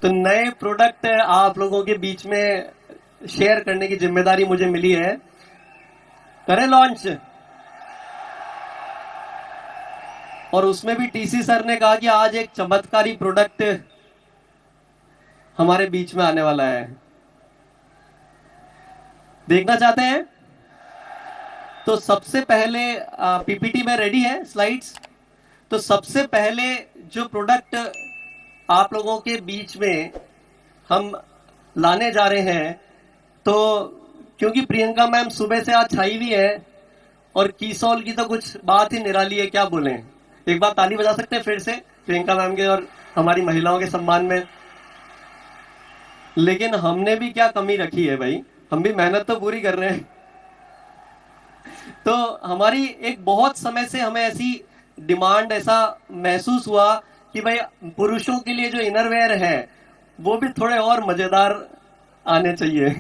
तो नए प्रोडक्ट आप लोगों के बीच में शेयर करने की जिम्मेदारी मुझे मिली है। करें लॉन्च। और उसमें भी टीसी सर ने कहा कि आज एक चमत्कारी प्रोडक्ट हमारे बीच में आने वाला है। देखना चाहते हैं? तो सबसे पहले पीपीटी में रेडी है स्लाइड्स। तो सबसे पहले जो प्रोडक्ट आप लोगों के बीच में हम लाने जा रहे हैं, तो क्योंकि प्रियंका मैम सुबह से आज छाई हुई है और कीसौल की तो कुछ बात ही निराली है, क्या बोलें। एक बार ताली बजा सकते हैं फिर से प्रियंका मैम के और हमारी महिलाओं के सम्मान में। लेकिन हमने भी क्या कमी रखी है भाई, हम भी मेहनत तो पूरी कर रहे हैं। तो हमारी एक बहुत समय से हमें ऐसी डिमांड, ऐसा महसूस हुआ कि भाई पुरुषों के लिए जो इनरवेयर है वो भी थोड़े और मजेदार आने चाहिए।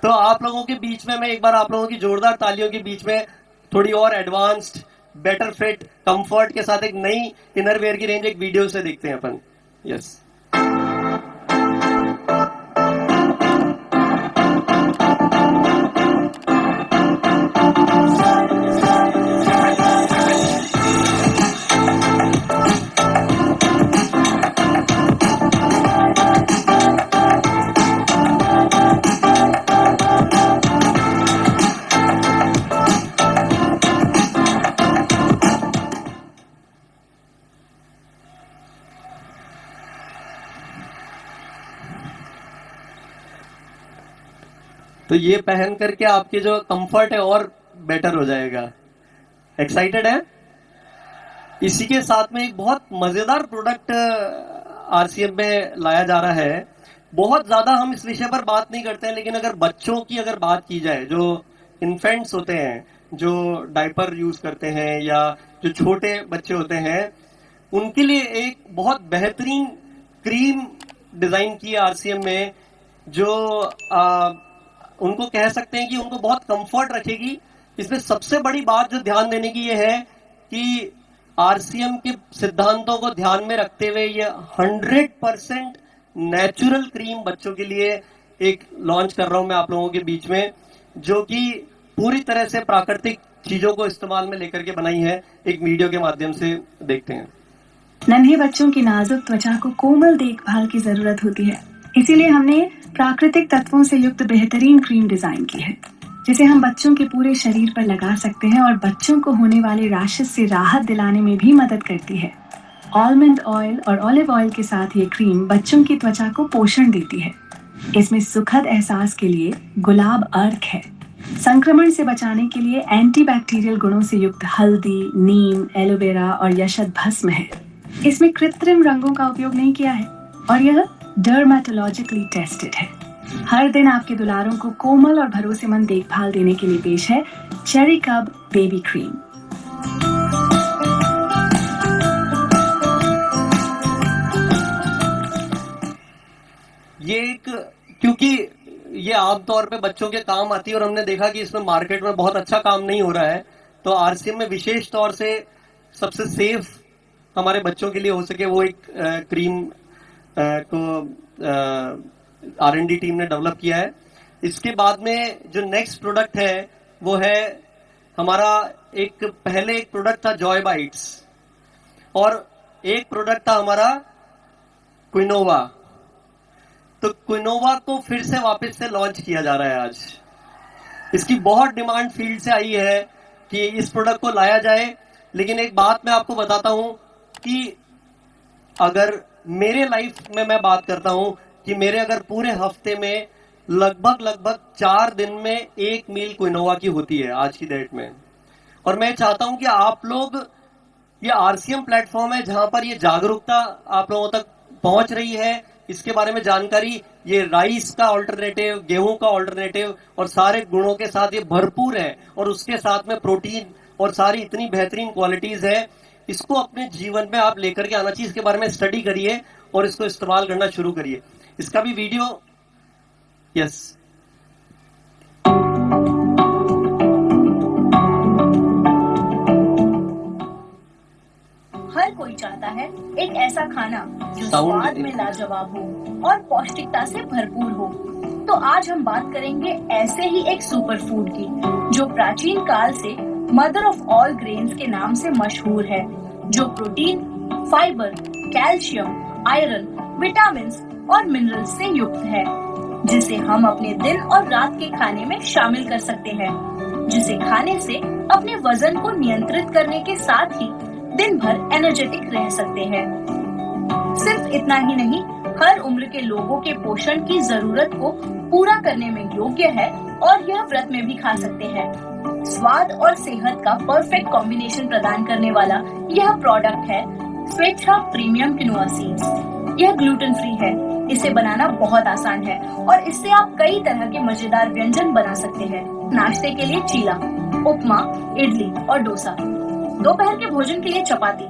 तो आप लोगों के बीच में मैं एक बार आप लोगों की जोरदार तालियों के बीच में थोड़ी और एडवांस्ड, बेटर फिट, कंफर्ट के साथ एक नई इनरवेयर की रेंज एक वीडियो से देखते हैं अपन। यस। तो ये पहन करके आपके जो कंफर्ट है और बेटर हो जाएगा। एक्साइटेड है? इसी के साथ में एक बहुत मजेदार प्रोडक्ट आरसीएम में लाया जा रहा है। बहुत ज्यादा हम इस विषय पर बात नहीं करते हैं, लेकिन अगर बच्चों की अगर बात की जाए, जो इन्फेंट्स होते हैं, जो डायपर यूज करते हैं या जो छोटे बच्चे होते हैं, उनके लिए एक बहुत बेहतरीन क्रीम डिजाइन की है आरसीएम में, जो उनको कह सकते हैं कि उनको बहुत कंफर्ट रखेगी। इसमें सबसे बड़ी बात जो ध्यान देने की ये है कि आरसीएम के सिद्धांतों को ध्यान में रखते हुए ये 100% नेचुरल क्रीम बच्चों के लिए एक लॉन्च कर रहा हूं मैं आप लोगों के बीच में, जो कि पूरी तरह से प्राकृतिक चीजों को इस्तेमाल में लेकर के बनाई है। एक वीडियो के माध्यम से देखते हैं। नन्हे बच्चों की नाजुक त्वचा को कोमल देखभाल की जरूरत होती है, इसीलिए हमने प्राकृतिक तत्वों से युक्त बेहतरीन क्रीम डिजाइन की है, जिसे हम बच्चों के पूरे शरीर पर लगा सकते हैं और बच्चों को होने वाले रैशेस से राहत दिलाने में भी मदद करती है। आलमंड ऑयल और ऑलिव ऑयल के साथ ये क्रीम बच्चों की त्वचा को पोषण देती है। इसमें सुखद एहसास के लिए गुलाब अर्क है। संक्रमण से बचाने के लिए एंटीबैक्टीरियल गुणों से युक्त हल्दी, नीम, एलोवेरा और यशद भस्म है। इसमें कृत्रिम रंगों का उपयोग नहीं किया है और यह डर्मेटोलॉजिकली टेस्टेड है। हर दिन आपके दुलारों को कोमल और भरोसेमंद देखभाल देने के लिए पेश है चेरी कब बेबी क्रीम। ये एक, क्योंकि ये आमतौर पे बच्चों के काम आती है और हमने देखा कि इसमें मार्केट में बहुत अच्छा काम नहीं हो रहा है, तो आरसीएम में विशेष तौर से सबसे सेफ हमारे बच्चों के लिए हो सके वो एक क्रीम को R&D टीम ने डेवलप किया है। इसके बाद में जो नेक्स्ट प्रोडक्ट है वो है हमारा, एक पहले एक प्रोडक्ट था जॉय बाइट्स और एक प्रोडक्ट था हमारा क्विनोवा। तो क्विनोवा को फिर से वापस से लॉन्च किया जा रहा है आज। इसकी बहुत डिमांड फील्ड से आई है कि इस प्रोडक्ट को लाया जाए। लेकिन एक बात मैं आपको बताता हूं कि अगर मेरे लाइफ में मैं बात करता हूं कि मेरे अगर पूरे हफ्ते में लगभग 4 दिन में एक मील क्विनोवा की होती है आज की डेट में। और मैं चाहता हूं कि आप लोग, ये आरसीएम प्लेटफॉर्म है जहां पर ये जागरूकता आप लोगों तक पहुंच रही है, इसके बारे में जानकारी, ये राइस का ऑल्टरनेटिव, गेहूं का ऑल्टरनेटिव और सारे गुणों के साथ ये भरपूर है और उसके साथ में प्रोटीन और सारी इतनी बेहतरीन क्वालिटीज है। इसको अपने जीवन में आप लेकर के आना चाहिए। इसके बारे में स्टडी करिए और इसको इस्तेमाल करना शुरू करिए। इसका भी वीडियो, यस। हर कोई कोई चाहता है एक ऐसा खाना जो Sound स्वाद में लाजवाब हो और पौष्टिकता से भरपूर हो। तो आज हम बात करेंगे ऐसे ही एक सुपर फूड की जो प्राचीन काल से मदर ऑफ ऑल ग्रेन्स के नाम से मशहूर है, जो protein, fibre, calcium, iron, vitamin और मिनरल्स से युक्त है, जिसे हम अपने दिन और रात के खाने में शामिल कर सकते हैं, जिसे खाने से अपने वजन को नियंत्रित करने के साथ ही दिन भर एनर्जेटिक रह सकते हैं। सिर्फ इतना ही नहीं, हर उम्र के लोगों के पोषण की जरूरत को पूरा करने में योग्य है और यह व्रत में भी खा सकते हैं। स्वाद और सेहत का परफेक्ट कॉम्बिनेशन प्रदान करने वाला यह प्रोडक्ट है स्वेच्छा प्रीमियम किनुआ सीड्स। यह ग्लूटेन फ्री है, इसे बनाना बहुत आसान है और इससे आप कई तरह के मजेदार व्यंजन बना सकते हैं। नाश्ते के लिए चीला, उपमा, इडली और डोसा, दोपहर के भोजन के लिए चपाती,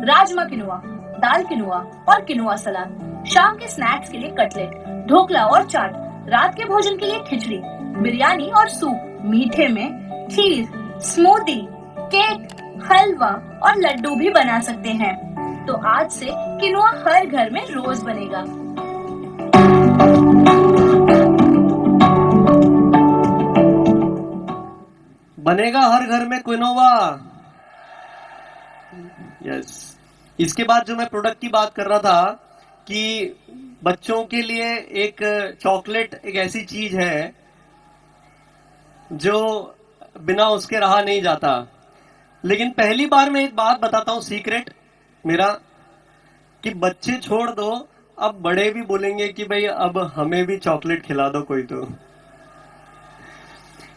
राजमा किनुआ, दाल किनुआ और किनुआ सलाद, शाम के स्नैक्स के लिए कटलेट, ढोकला और चाट, रात के भोजन के लिए खिचड़ी, बिरयानी और सूप, मीठे में खीर, स्मूदी, केक, हलवा और लड्डू भी बना सकते हैं। तो आज से किनुआ हर घर में रोज बनेगा। बनेगा हर घर में क्विनोवा। यस। इसके बाद जो मैं प्रोडक्ट की बात कर रहा था कि बच्चों के लिए एक चॉकलेट एक ऐसी चीज है जो बिना उसके रहा नहीं जाता। लेकिन पहली बार मैं एक बात बताता हूं, सीक्रेट मेरा, कि बच्चे छोड़ दो, अब बड़े भी बोलेंगे कि भाई अब हमें भी चॉकलेट खिला दो कोई तो,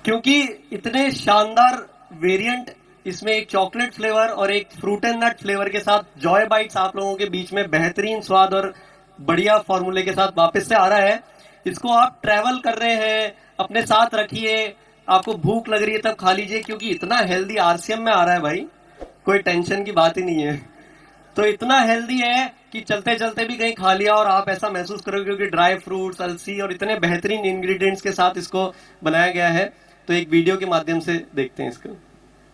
क्योंकि इतने शानदार वेरिएंट इसमें, एक चॉकलेट फ्लेवर और एक फ्रूट एंड नट फ्लेवर के साथ जॉय बाइट्स आप लोगों के बीच में बेहतरीन स्वाद और बढ़िया फॉर्मूले के साथ वापस से आ रहा है। इसको आप ट्रैवल कर रहे हैं, अपने साथ रखिए, आपको भूख लग रही है तब खा लीजिए, क्योंकि इतना हेल्दी आरसीएम में आ रहा है भाई, कोई टेंशन की बात ही नहीं है। तो इतना हेल्दी है कि चलते चलते भी कहीं खा लिया और आप ऐसा महसूस करोगे, क्योंकि ड्राई फ्रूट्स, अलसी और इतने बेहतरीन इंग्रेडिएंट्स के साथ इसको बनाया गया है। तो एक वीडियो के माध्यम से देखते हैं इसको।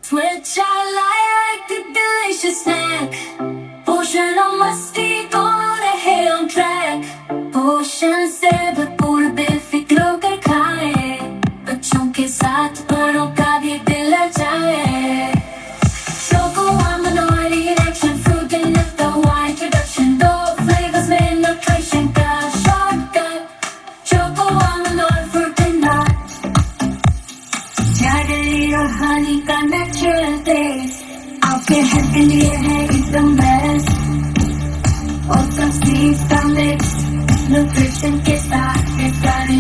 Switch, I like the delicious snack. पोषण और मस्ती दोनों रहे on track. पोषण से भरपूर बेफिक्र होकर खाए, बच्चों के साथ बड़ों का भी दिल लजाए। Choco almond oil, action fruit and nut, the wine production, दो flavors में nutrition का shortcut. Choco almond oil, fruit and nut, jaggery और हनी का नेचुरल टेस्ट, आपके हेल्थ के लिए है एकदम बेस्ट। और सब सीड्स का मिक्स, न्यूट्रिशन के साथ सारे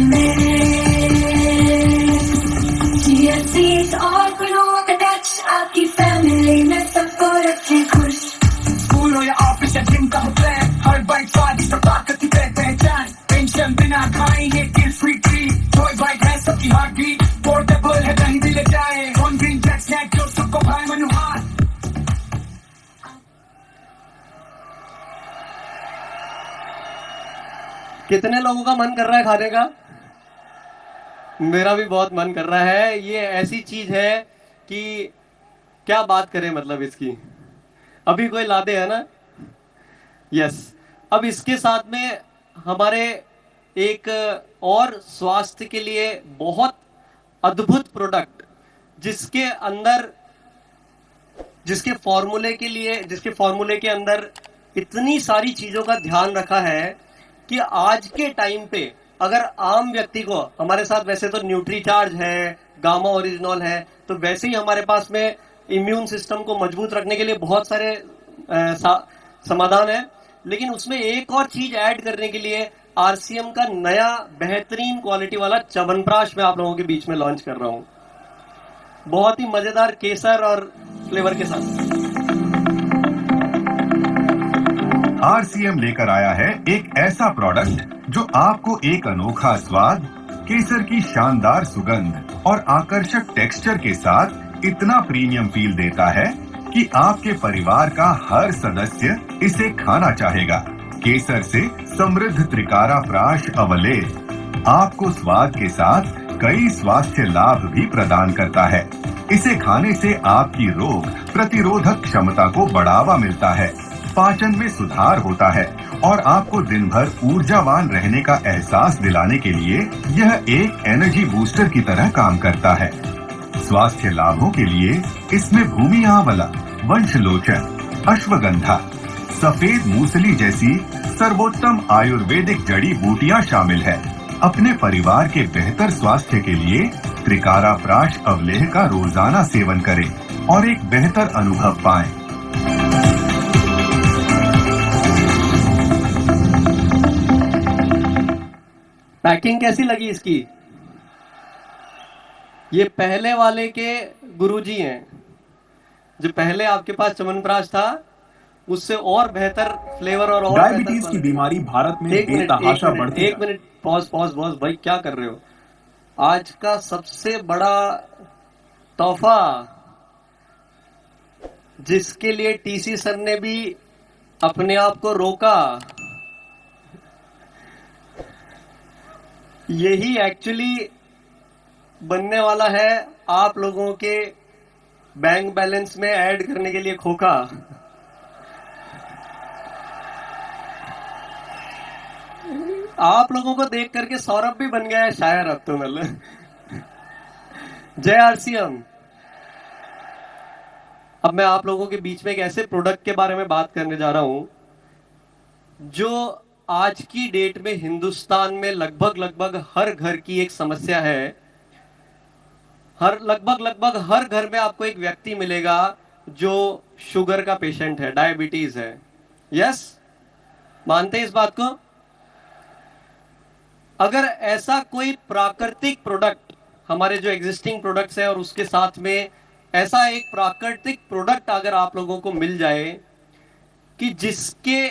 चिया सीड्स और क्विनोआ का टच, आपकी फैमिली में सबको रखे खुश। स्कूल हो या ऑफिस या जिम का हो प्लान, हर बाइट स्वादिष्ट और ताकत की पहचान। टेंशन बिना खाएंगे guilt free treat, joy bite है सबकी हार्ट बीट, पोर्टेबल है कहीं भी ले जाए, वन ग्रीन ब्लैक स्नैक जो सबको भाई मनोहार। कितने लोगों का मन कर रहा है खाने का? मेरा भी बहुत मन कर रहा है। ये ऐसी चीज है कि क्या बात करें, मतलब इसकी अभी कोई लादे है ना। यस। अब इसके साथ में हमारे एक और स्वास्थ्य के लिए बहुत अद्भुत प्रोडक्ट, जिसके फॉर्मूले के अंदर इतनी सारी चीजों का ध्यान रखा है कि आज के टाइम पे अगर आम व्यक्ति को, हमारे साथ वैसे तो न्यूट्रीचार्ज है, गामा ओरिजिनॉल है, तो वैसे ही हमारे पास में इम्यून सिस्टम को मजबूत रखने के लिए बहुत सारे समाधान है, लेकिन उसमें एक और चीज ऐड करने के लिए आरसीएम का नया बेहतरीन क्वालिटी वाला च्यवनप्राश मैं आप लोगों के बीच में लॉन्च कर रहा हूं, बहुत ही मजेदार केसर और फ्लेवर के साथ। आरसीएम लेकर आया है एक ऐसा प्रोडक्ट जो आपको एक अनोखा स्वाद, केसर की शानदार सुगंध और आकर्षक टेक्सचर के साथ इतना प्रीमियम फील देता है कि आपके परिवार का हर सदस्य इसे खाना चाहेगा। केसर से समृद्ध त्रिकारा प्राश अवलेह आपको स्वाद के साथ कई स्वास्थ्य लाभ भी प्रदान करता है। इसे खाने से आपकी रोग प्रतिरोधक क्षमता को बढ़ावा मिलता है। पाचन में सुधार होता है और आपको दिन भर ऊर्जावान रहने का एहसास दिलाने के लिए यह एक एनर्जी बूस्टर की तरह काम करता है। स्वास्थ्य लाभों के लिए इसमें भूमि आंवला, वंशलोचन, अश्वगंधा, सफेद मूसली जैसी सर्वोत्तम आयुर्वेदिक जड़ी बूटियां शामिल है। अपने परिवार के बेहतर स्वास्थ्य के लिए त्रिकारा प्राश अवलेह का रोजाना सेवन करें और एक बेहतर अनुभव पाएं। पैकिंग कैसी लगी इसकी? ये पहले वाले के गुरुजी हैं। जो पहले आपके पास च्यवनप्राश था उससे और बेहतर फ्लेवर और डायबिटीज की बीमारी भारत में बेतहाशा बढ़ती है। एक मिनट पॉज भाई, क्या कर रहे हो? आज का सबसे बड़ा तोहफा जिसके लिए टीसी सर ने भी अपने आप को रोका, यही एक्चुअली बनने वाला है आप लोगों के बैंक बैलेंस में ऐड करने के लिए खोखा। आप लोगों को देख करके सौरभ भी बन गया है शायर अब तो, मतलब जय आरसीएम। अब मैं आप लोगों के बीच में एक ऐसे प्रोडक्ट के बारे में बात करने जा रहा हूं जो आज की डेट में हिंदुस्तान में लगभग हर घर की एक समस्या है। लगभग हर घर में आपको एक व्यक्ति मिलेगा जो शुगर का पेशेंट है, डायबिटीज है। यस, मानते हैं इस बात को? अगर ऐसा कोई प्राकृतिक प्रोडक्ट, हमारे जो एग्जिस्टिंग प्रोडक्ट्स है और उसके साथ में ऐसा एक प्राकृतिक प्रोडक्ट अगर आप लोगों को मिल जाए कि जिसके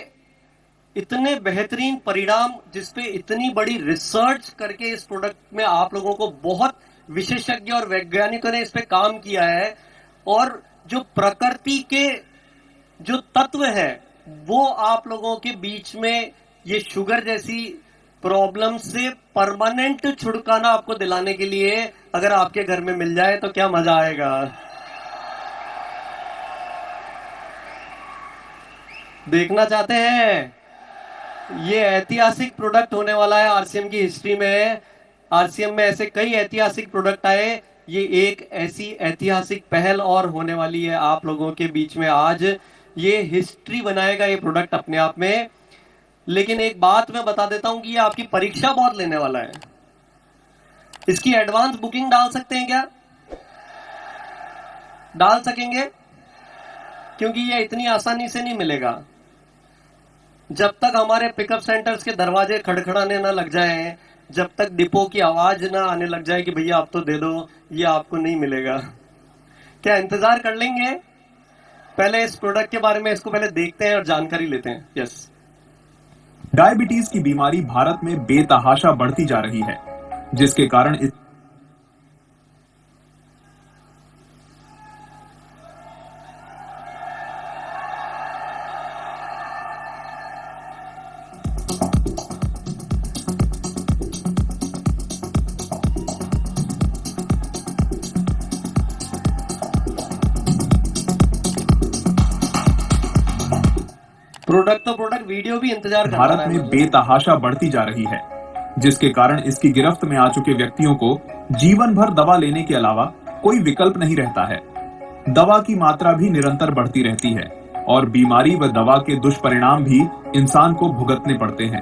इतने बेहतरीन परिणाम, जिसपे इतनी बड़ी रिसर्च करके इस प्रोडक्ट में आप लोगों को बहुत विशेषज्ञ और वैज्ञानिकों ने इस पे काम किया है, और जो प्रकृति के जो तत्व है वो आप लोगों के बीच में ये शुगर जैसी प्रॉब्लम से परमानेंट छुटकारा आपको दिलाने के लिए अगर आपके घर में मिल जाए तो क्या मजा आएगा। देखना चाहते हैं? ये ऐतिहासिक प्रोडक्ट होने वाला है आरसीएम की हिस्ट्री में। आरसीएम में ऐसे कई ऐतिहासिक प्रोडक्ट आए, ये एक ऐसी ऐतिहासिक पहल और होने वाली है आप लोगों के बीच में। आज ये हिस्ट्री बनाएगा ये प्रोडक्ट अपने आप में। लेकिन एक बात मैं बता देता हूं कि ये आपकी परीक्षा बहुत लेने वाला है। इसकी एडवांस बुकिंग डाल सकते हैं क्या? डाल सकेंगे? क्योंकि ये इतनी आसानी से नहीं मिलेगा। जब तक हमारे पिकअप सेंटर्स के दरवाजे खड़खड़ाने ना लग जाएं, जब तक डिपो की आवाज ना आने लग जाए कि भैया आप तो दे दो, ये आपको नहीं मिलेगा। क्या इंतजार कर लेंगे? पहले इस प्रोडक्ट के बारे में इसको पहले देखते हैं और जानकारी लेते हैं। यस, डायबिटीज की बीमारी भारत में बेतहाशा बढ़ती जा रही है, जिसके कारण प्रोडक्ट वीडियो भी इंतजार कर भारत में बेतहाशा बढ़ती जा रही है, जिसके कारण इसकी गिरफ्त में आ चुके व्यक्तियों को जीवन भर दवा लेने के अलावा कोई विकल्प नहीं रहता है। दवा की मात्रा भी निरंतर बढ़ती रहती है और बीमारी व दवा के दुष्परिणाम भी इंसान को भुगतने पड़ते हैं।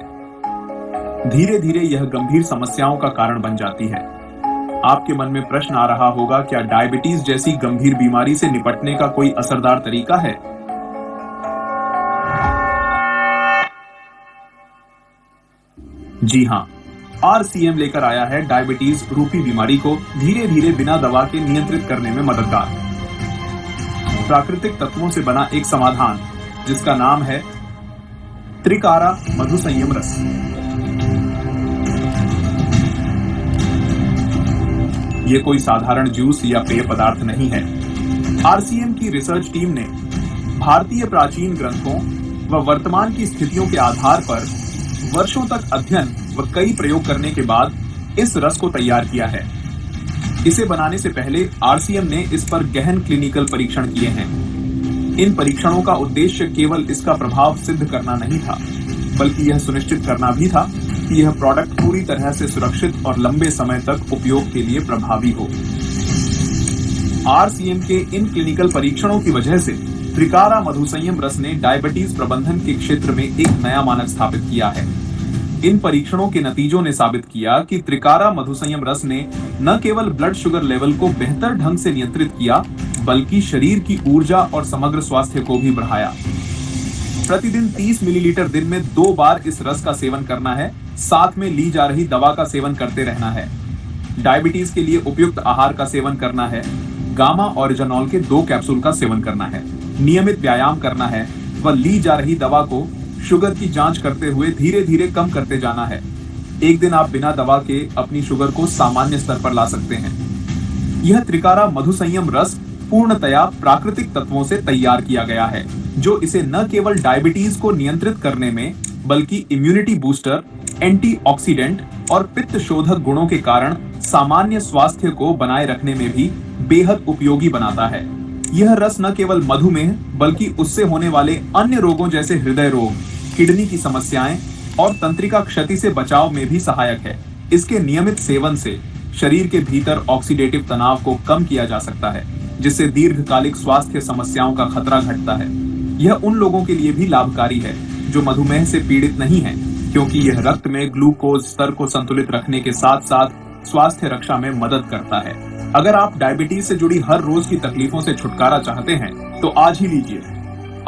धीरे धीरे यह गंभीर समस्याओं का कारण बन जाती है। आपके मन में प्रश्न आ रहा होगा, क्या डायबिटीज जैसी गंभीर बीमारी से निपटने का कोई असरदार तरीका है? जी हाँ, आरसीएम लेकर आया है डायबिटीज रूपी बीमारी को धीरे धीरे बिना दवा के नियंत्रित करने में मददगार प्राकृतिक तत्वों से बना एक समाधान, जिसका नाम है त्रिकारा मधु संयम रस। ये कोई साधारण जूस या पेय पदार्थ नहीं है। आरसीएम की रिसर्च टीम ने भारतीय प्राचीन ग्रंथों व वर्तमान की स्थितियों के आधार पर वर्षों तक अध्ययन व कई प्रयोग करने के बाद इस रस को तैयार किया है। इसे बनाने से पहले आरसीएम ने इस पर गहन क्लिनिकल परीक्षण किए हैं। इन परीक्षणों का उद्देश्य केवल इसका प्रभाव सिद्ध करना नहीं था, बल्कि यह सुनिश्चित करना भी था कि यह प्रोडक्ट पूरी तरह से सुरक्षित और लंबे समय तक उपयोग के लिए प्रभावी हो। RCM के इन क्लिनिकल परीक्षणों की वजह से त्रिकारा मधुसंयम रस ने डायबिटीज प्रबंधन के क्षेत्र में एक नया मानक स्थापित किया है। इन परीक्षणों के नतीजों ने साबित किया कि त्रिकारा मधुसंयम रस ने न केवल ब्लड शुगर लेवल को बेहतर ढंग से नियंत्रित किया, बल्कि शरीर की ऊर्जा और समग्र स्वास्थ्य को भी बढ़ाया। प्रतिदिन 30 मिलीलीटर दिन में 2 बार इस रस का सेवन करना है, साथ में ली जा रही दवा का सेवन करते रहना है। डायबिटीज के लिए उपयुक्त आहार का सेवन करना है, गामा ऑरिजिनॉल के 2 कैप्सूल का सेवन करना है, नियमित व्यायाम करना है व ली जा रही दवा को शुगर की जांच करते हुए धीरे धीरे कम करते जाना है। एक दिन आप बिना दवा के अपनी शुगर को सामान्य स्तर पर ला सकते हैं। यह त्रिकारा मधुसंयम रस पूर्णतया प्राकृतिक तत्वों से तैयार किया गया है, जो इसे न केवल डायबिटीज को नियंत्रित करने में, बल्कि इम्यूनिटी बूस्टर, एंटीऑक्सीडेंट और पित्त शोधक गुणों के कारण सामान्य स्वास्थ्य को बनाए रखने में भी बेहद उपयोगी बनाता है। यह रस न केवल मधुमेह, बल्कि उससे होने वाले अन्य रोगों जैसे हृदय रोग, किडनी की समस्याएं और तंत्रिका क्षति से बचाव में भी सहायक है। इसके नियमित सेवन से शरीर के भीतर ऑक्सीडेटिव तनाव को कम किया जा सकता है, जिससे दीर्घकालिक स्वास्थ्य समस्याओं का खतरा घटता है। यह उन लोगों के लिए भी लाभकारी है जो मधुमेह से पीड़ित नहीं हैं, क्योंकि यह रक्त में ग्लूकोज स्तर को संतुलित रखने के साथ साथ स्वास्थ्य रक्षा में मदद करता है। अगर आप डायबिटीज से जुड़ी हर रोज की तकलीफों से छुटकारा चाहते हैं, तो आज ही लीजिए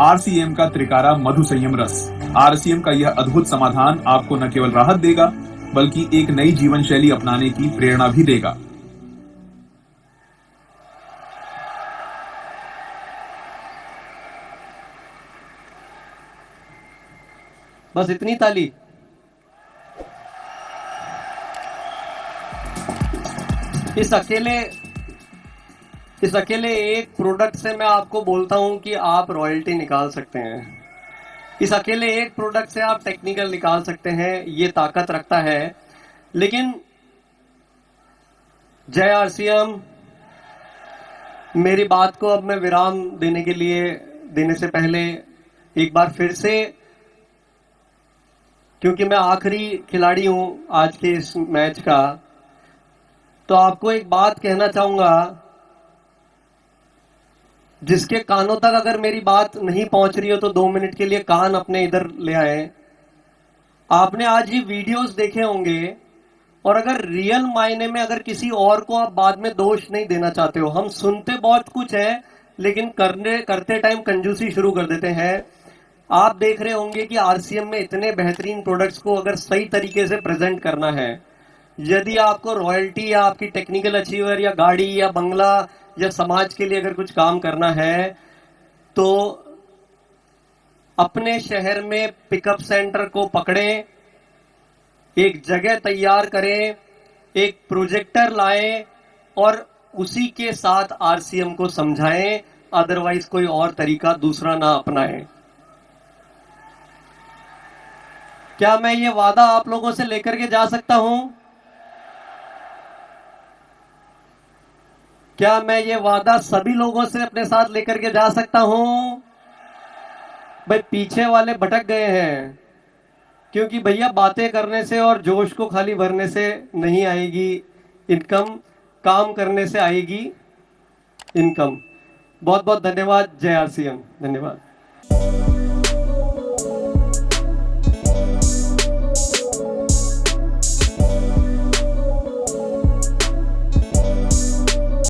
RCM का त्रिकारा मधुसंयम रस। RCM का यह अद्भुत समाधान आपको न केवल राहत देगा, बल्कि एक नई जीवन शैली अपनाने की प्रेरणा भी देगा। बस इतनी ताली। इस अकेले एक प्रोडक्ट से मैं आपको बोलता हूं कि आप रॉयल्टी निकाल सकते हैं। इस अकेले एक प्रोडक्ट से आप टेक्निकल निकाल सकते हैं, ये ताकत रखता है। लेकिन जय RCM, मेरी बात को अब मैं विराम देने से पहले एक बार फिर से, क्योंकि मैं आखिरी खिलाड़ी हूं आज के इस मैच का, तो आपको एक बात कहना चाहूंगा, जिसके कानों तक अगर मेरी बात नहीं पहुंच रही हो तो 2 मिनट के लिए कान अपने इधर ले आए। आपने आज ये वीडियोस देखे होंगे, और अगर रियल मायने में अगर किसी और को आप बाद में दोष नहीं देना चाहते हो, हम सुनते बहुत कुछ है लेकिन करते टाइम कंजूसी शुरू कर देते हैं। आप देख रहे होंगे कि RCM में इतने बेहतरीन प्रोडक्ट्स को अगर सही तरीके से प्रेजेंट करना है, यदि आपको रॉयल्टी या आपकी टेक्निकल अचीवर या गाड़ी या बंगला या समाज के लिए अगर कुछ काम करना है, तो अपने शहर में पिकअप सेंटर को पकड़ें, एक जगह तैयार करें, एक प्रोजेक्टर लाएं और उसी के साथ RCM को समझाएं, अदरवाइज कोई और तरीका दूसरा ना अपनाएं। क्या मैं ये वादा आप लोगों से लेकर के जा सकता हूं? क्या मैं ये वादा सभी लोगों से अपने साथ लेकर के जा सकता हूं? भाई पीछे वाले भटक गए हैं, क्योंकि भैया बातें करने से और जोश को खाली भरने से नहीं आएगी इनकम, काम करने से आएगी इनकम। बहुत बहुत धन्यवाद। जय RCM। धन्यवाद।